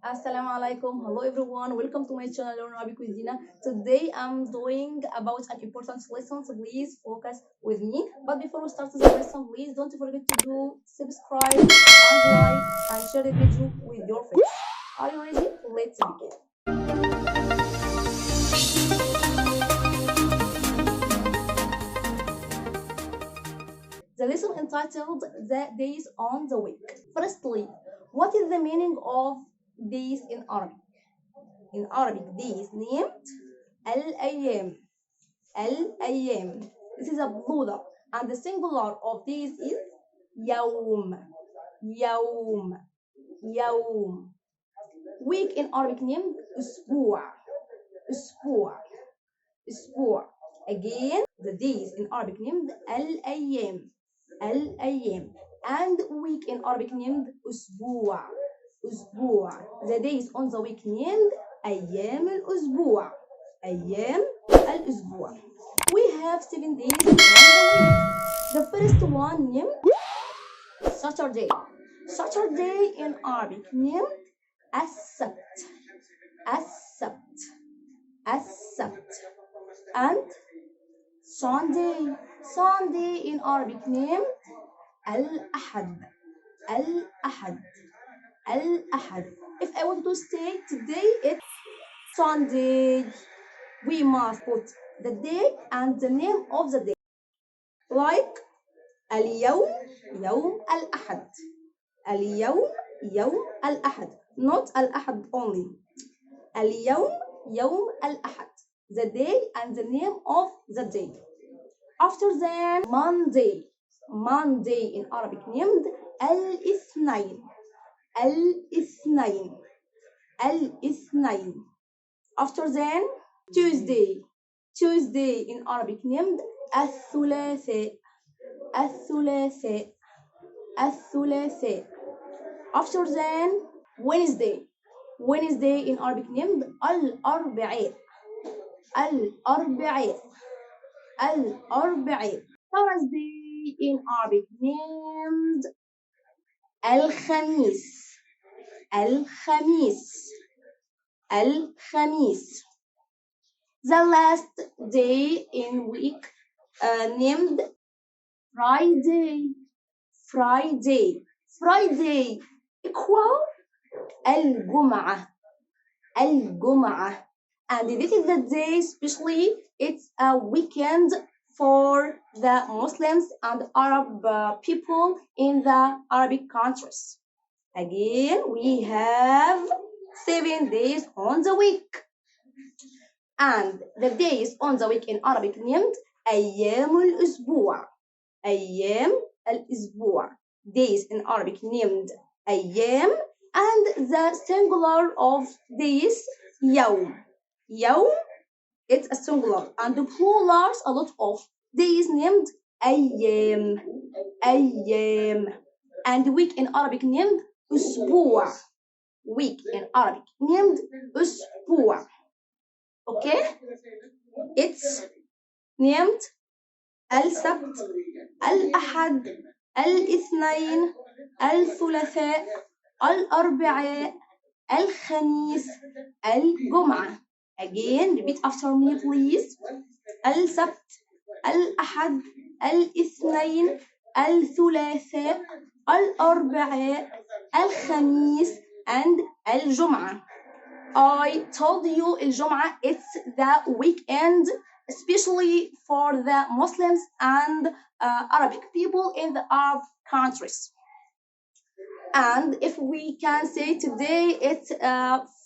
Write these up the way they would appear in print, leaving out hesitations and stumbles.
Assalamu alaikum. Hello everyone. Welcome to my channel Learn Arabic with Dina. Today I'm doing about an important lesson, so please focus with me. But before we start this lesson, please don't forget to do subscribe and like and share the video with your friends. Are you ready? Let's begin. The lesson entitled The Days on the Week. Firstly, what is the meaning of days in Arabic? In Arabic, days named Al-Ayyam. Al-Ayyam. This is a plural, and the singular of days is Yawm. Yawm. Yawm. Week in Arabic named Usbu'. Usbu'. Usbu'. Again, the days in Arabic named Al-Ayyam. Al-Ayyam. And week in Arabic named Usbu'. Usbu'. The days on the week named أيام الأسبوع. أيام الأسبوع. We have 7 days on the week. The first one named Saturday. Saturday in Arabic named السبت. السبت. السبت. And Sunday. Sunday in Arabic named الأحد. الأحد. الأحد. If I want to say today, it's Sunday. We must put the day and the name of the day. Like اليوم يوم الأحد. اليوم يوم الأحد. Not الأحد only. اليوم يوم الأحد. The day and the name of the day. After then, Monday. Monday in Arabic named الاثنين. الاثنين. الاثنين. After then, Tuesday. Tuesday in Arabic named الثلاثاء. الثلاثاء. الثلاثاء. After then, Wednesday. Wednesday in Arabic named الأربعاء. الأربعاء. الأربعاء. Thursday in Arabic named الخميس. الخميس. الخميس. The last day in week named Friday. Friday. Friday equal الجمعة. الجمعة. And this is the day, especially it's a weekend for the Muslims and Arab people in the Arabic countries. Again, we have 7 days on the week. And the days on the week in Arabic named أيام الأسبوع. أيام الأسبوع. Days in Arabic named أيام, and the singular of days يوم. يوم, it's a singular, and the plurals a lot of days named أيام. أيام. And week in Arabic named أسبوع. Week in Arabic named أسبوع. Okay, it's named السبت, الأحد, الاثنين, الثلاثاء, الأربعاء, الخميس, الجمعة. Again, repeat after me please. السبت, الأحد, الاثنين, الثلاثاء, الأربعاء, الخميس, and الجمعة. I told you الجمعة, it's the weekend, especially for the Muslims and Arabic people in the Arab countries. And if we can say today it's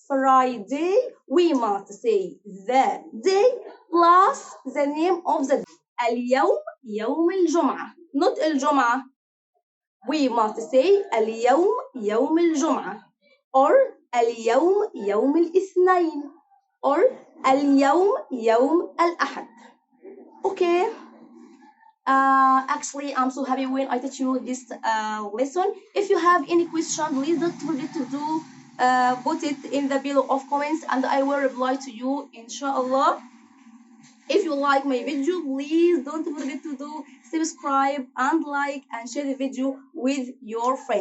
Friday, we must say the day plus the name of the day. اليوم يوم الجمعة. Not الجمعة. We must say اليوم يوم الجمعة. Or اليوم يوم الاثنين. Or اليوم يوم الأحد. Okay. Actually, I'm so happy when I teach you this lesson. If you have any question, please don't forget to put it in the below of comments, and I will reply to you, inshallah. If you like my video, please don't forget to subscribe and like and share the video with your friends.